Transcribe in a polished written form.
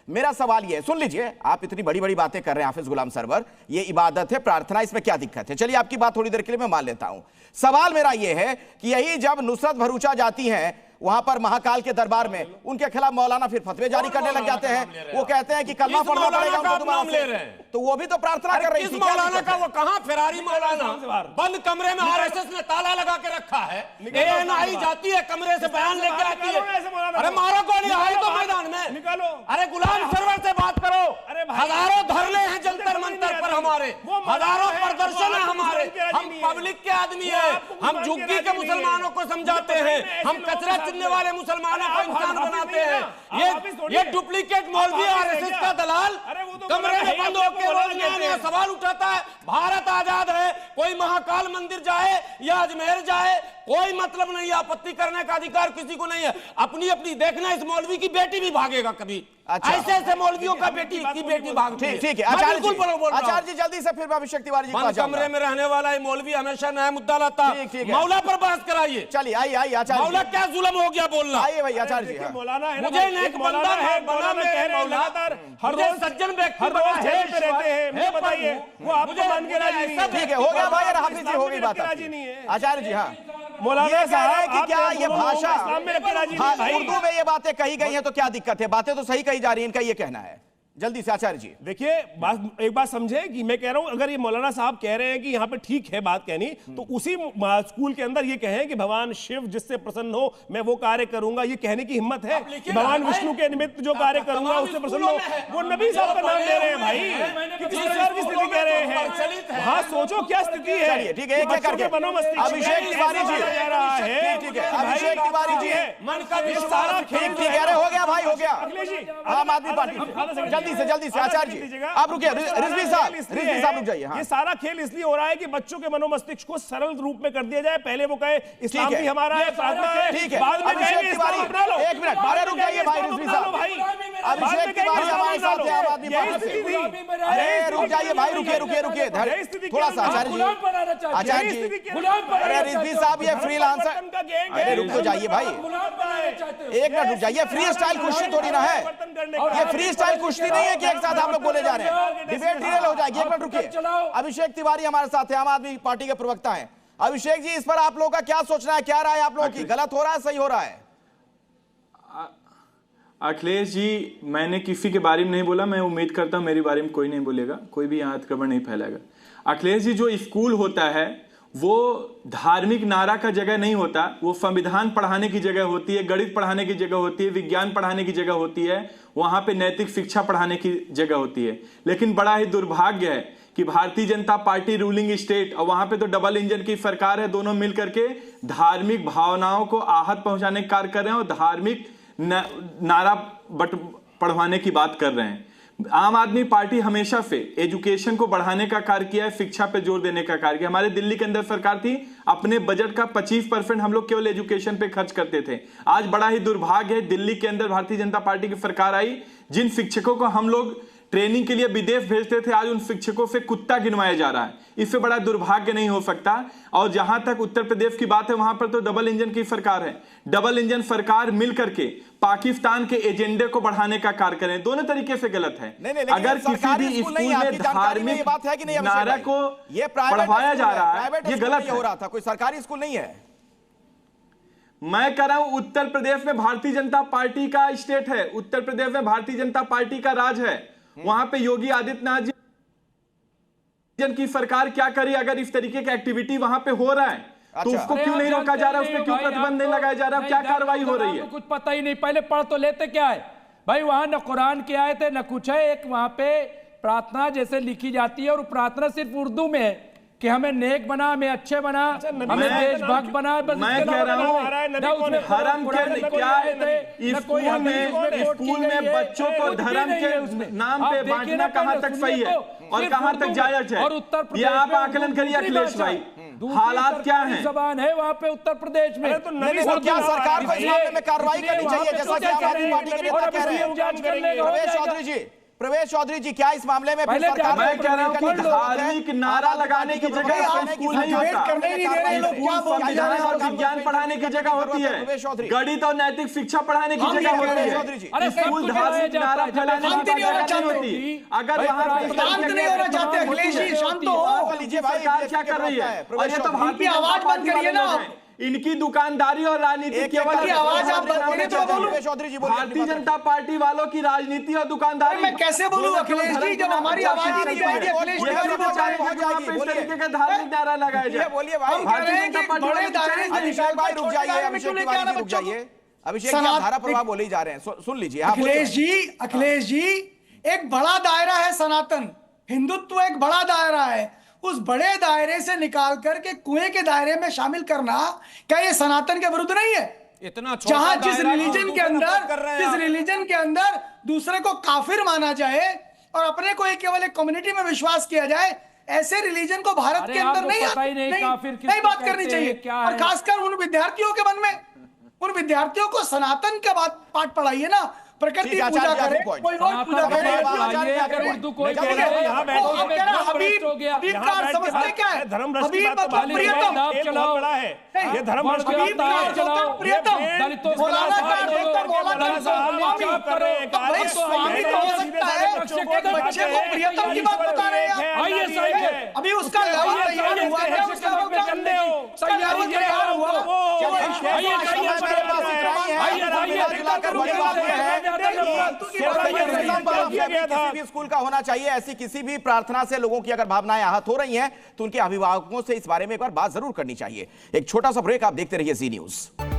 मेरा सवाल ये है, सुन लीजिए, आप इतनी बड़ी बड़ी बातें कर रहे हैं हाफिज गुलाम सरवर, ये इबादत है, प्रार्थना, इसमें क्या दिक्कत है? चलिए आपकी बात थोड़ी देर के लिए मैं मान लेता हूं। सवाल मेरा ये है कि यही जब नुसरत भरूचा जाती हैं वहां पर महाकाल के दरबार में, उनके खिलाफ मौलाना फिर फतवे जारी करने लग जाते हैं। वो कहते हैं कि कलमा पढ़ना पड़ेगा उनको दोबारा से, तो वो भी तो प्रार्थना कर रही थी। मौलाना का वो कहां फेरारी मौलाना, बंद कमरे में आरएसएस ने ताला लगा के रखा है, एएनआई जाती है कमरे से बयान लेके आती है। अरे मारो गोली, आए तो मैदान में निकालो। अरे गुलाम सरवर से बात करो। हजारों धरने हैं जंतर मंतर पर हमारे, हजारों प्रदर्शन है हमारे, हम पब्लिक के आदमी है, हम झुग्गी के मुसलमानों को समझाते हैं, हम कचरा चुनने वाले मुसलमानों को इंसान बनाते हैं। ये डुप्लीकेट मौलवी आरएसएस का दलाल कमरे में बंद होकर रोज नया नया सवाल उठाता है। भारत आजाद है, कोई महाकाल मंदिर जाए या अजमेर जाए, कोई मतलब नहीं, आपत्ति करने का अधिकार किसी को नहीं है। अपनी अपनी देखना, इस मौलवी की बेटी भी भागेगा कभी। अच्छा। ऐसे ऐसे मौलवियों का बेटी भागती है। ठीक है आचार्य जी, जल्दी से फिर अभिषेक तिवारी जी को कमरे में रहने वाला ये मौलवी हमेशा नया मुद्दा लाता है। मौला पर बहस कराइए। चलिए आइए आचार्य, मौला क्या जुल्म हो गया बोलना। आइए भाई आचार्य जी, मौलाना है, मुझे नेक बंदा है, बना में है मौला, हर रोज सज्जन व्यक्ति बना है, रहते हैं, बताइए वो आपको मान के राजी नहीं है। ठीक है, हो गया भाई, हाफिज जी हो गई बात आचार्य जी। हाँ, मौलाना साहब कि क्या ये भाषा उर्दू में ये बातें कही गई हैं तो क्या दिक्कत है? बातें तो सही कही जा रही हैं, इनका ये कहना है। जल्दी से आचार्य जी देखिए, एक बात समझे कि मैं कह रहा हूं, अगर ये मौलाना साहब कह रहे हैं कि यहां पे ठीक है बात कहनी, तो उसी स्कूल के अंदर ये कहें कि भगवान शिव जिससे प्रसन्न हो मैं वो कार्य करूंगा, ये कहने की हिम्मत है? भगवान विष्णु के निमित्त जो कार्य करूंगा उससे प्रसन्न हो, वो नबी साहब का नाम ले रहे हैं भाई, किस प्रकार की स्थिति कह रहे हैं? हाँ, सोचो क्या स्थिति है। ठीक है, एक करके अभिषेक तिवारी जी, ठीक है अभिषेक तिवारी जी, मन का सारा खेल हो गया भाई, हो गया। आम आदमी पार्टी जल्दी से आचार्य जी आप रुकिए, रिजवी साहब रुक जाइए। ये सारा खेल इसलिए हो रहा है कि बच्चों के मनोमस्तिष्क को सरल रूप में कर दिया जाए। पहले वो कहे इस्लाम भी हमारा है, प्रार्थना है, ठीक है, बाद में कहेंगे इस्लाम अपना लो। एक मिनट, अरे रुक जाइए भाई रिजवी साहब, अभिषेक तिवारी हमारे साथ है आम आदमी पार्टी से। अरे रुक जाइए भाई, रुकिए थोड़ा सा आचार्य जी, अरे रिजवी साहब ये फ्रीलांसर, अरे रुक तो जाइए भाई, एक मिनट रुक जाइए। फ्री स्टाइल कुश्ती थोड़ी ना है ये, फ्री स्टाइल कुश्ती नहीं है कि एक साथ आप लोग बोले जा रहे हैं, डिबेट डिटेल हो जाएगी। एक मिनट रुकिए, अभिषेक तिवारी हमारे साथ है, आम आदमी पार्टी के प्रवक्ता हैं। अभिषेक जी, इस पर आप लोगों का क्या सोचना है, क्या राय आप लोगों की, गलत हो रहा है सही हो रहा है? अखिलेश जी, मैंने किसी के बारे में नहीं बोला, मैं उम्मीद करता हूं मेरे बारे में कोई नहीं बोलेगा, कोई भी यहाँ अतिक्रमण नहीं फैलाएगा। अखिलेश जी, जो स्कूल होता है वो धार्मिक नारा का जगह नहीं होता, वो संविधान पढ़ाने की जगह होती है, गणित पढ़ाने की जगह होती है, विज्ञान पढ़ाने की जगह होती है, वहां पे नैतिक शिक्षा पढ़ाने की जगह होती है। लेकिन बड़ा ही दुर्भाग्य है कि Bharatiya Janata party ruling state और वहां पे तो डबल इंजन की सरकार है, दोनों मिलकर के धार्मिक भावनाओं को आहत पहुंचाने का कार्य कर रहे हैं और धार्मिक नारा पढ़वाने की बात कर रहे हैं। आम आदमी पार्टी हमेशा से एजुकेशन को बढ़ाने का कार्य किया है, शिक्षा पे जोर देने का कार्य किया। हमारे दिल्ली के अंदर सरकार थी, अपने बजट का 25% हम लोग केवल एजुकेशन पे खर्च करते थे। आज बड़ा ही दुर्भाग्य है, दिल्ली के अंदर भारतीय जनता पार्टी की सरकार आई, जिन शिक्षकों को हम लोग ट्रेनिंग के लिए विदेश भेजते थे, आज उन शिक्षकों से कुत्ता गिनवाया जा रहा है। इससे बड़ा दुर्भाग्य नहीं हो सकता। और जहां तक उत्तर प्रदेश की बात है, वहां पर तो डबल इंजन की सरकार है, डबल इंजन सरकार मिलकर के पाकिस्तान के एजेंडे को बढ़ाने का कार्य करें, दोनों तरीके से गलत है। अगर किसी भी स्कूल में धार्मिक नारा को पढ़वाया जा रहा है, ये गलत हो रहा था, कोई सरकारी स्कूल नहीं है। मैं कह रहा हूं उत्तर प्रदेश में भारतीय जनता पार्टी का स्टेट है, उत्तर प्रदेश में भारतीय जनता पार्टी का राज है, वहां पे योगी आदित्यनाथ जी की सरकार क्या करी? अगर इस तरीके की एक्टिविटी वहां पे हो रहा है तो उसको क्यों नहीं रोका जा रहा, उस पर क्यों प्रतिबंध नहीं लगाया जा रहा, क्या कार्रवाई हो रही है? कुछ पता ही नहीं, पहले पढ़ तो लेते क्या है भाई, वहां न कुरान के आए थे न कुछ है, एक वहां पे प्रार्थना जैसे लिखी जाती है और प्रार्थना सिर्फ उर्दू में है कि हमें नेक बना, हमें अच्छे बना, हमें देशभक्त बना। मैं कह रहा हूँ धर्म के क्या स्कूल में बच्चों को धर्म के नाम पे बांटना कहां तक सही है और कहां तक जायज है, ये आप आकलन करिए अखिलेश भाई। हालात क्या है, जबान है वहां पे उत्तर प्रदेश में, तो क्या सरकार को इस मामले में कार्रवाई करनी चाहिए, जैसा कि आम आदमी पार्टी के नेता कह रहे हैं? प्रवेश चौधरी जी, प्रवेश चौधरी जी, क्या इस मामले में पहले सरकार मैं को कह रहा हूं कि करने की जरूरत है? धार्मिक नारा लगाने की जगह स्कूल नहीं होता। संविधान और विज्ञान पढ़ाने की जगह होती है, गणित और नैतिक शिक्षा पढ़ाने की जगह होती है। अरे स्कूल धार्मिक नारा फैलाने की जगह नहीं होती। अगर वहां सरकार क्या कर रही है, और ये तो भारतीय आवाज बंद करिए ना, इनकी दुकानदारी और राजनीति केवल आवाज आप बंद करें तो बोलूं। भारतीय जनता पार्टी वालों की राजनीति और दुकानदारी। मैं कैसे बोलूं अखिलेश जी, जब हमारी आवाज ही नहीं जाएगी। अखिलेश जी इस तरीके का धार्मिक नारा लगाया जाए। बोलिए भाई, बड़े दायरे से अभिषेक भाई रुक जाइए, अभिषेक तिवारी जी रुक जाइए। अभिषेक जी आप धारा प्रवाह बोले ही जा रहे हैं, सुन लीजिए। अखिलेश जी, एक बड़ा दायरा है सनातन हिंदुत्व, एक बड़ा दायरा है। उस बड़े दायरे से निकाल करके कुएं के दायरे में शामिल करना, क्या ये सनातन के विरुद्ध नहीं है? इतना जहां जिस रिलीजन के अंदर दूसरे को काफिर माना जाए और अपने को केवल एक कम्युनिटी में विश्वास किया जाए, ऐसे रिलीजन को भारत के अंदर नहीं बात करनी चाहिए। और खासकर उन विद्यार्थियों के मन में, उन विद्यार्थियों को सनातन का पाठ पढ़ाइए ना, प्रकृति पूजा करे, कोई और पूजा करे। अगर उर्दू कोई कह रहे हो यहाँ बैठ हबीब का समझते क्या है? धर्मभ्रष्ट की हबीब बात मतलब प्रियतम, ये बहुत बड़ा है, ये धर्मभ्रष्ट की हबीब का अर्थ होता है प्रियतम, दलितों को मौलाना का अर्थ होता है मौलाना स्वामी तो हो सकता है, बच्चे को प्रियतम की बात बता रहे हैं आप। आइए सही है, अभी उसका लफ्ज तैयार हुआ है, उसका किसी भी स्कूल का होना चाहिए। ऐसी किसी भी प्रार्थना से लोगों की अगर भावनाएं आहत हो रही हैं तो उनके अभिभावकों से इस बारे में एक बार बात जरूर करनी चाहिए। एक छोटा सा ब्रेक, आप देखते रहिए जी न्यूज।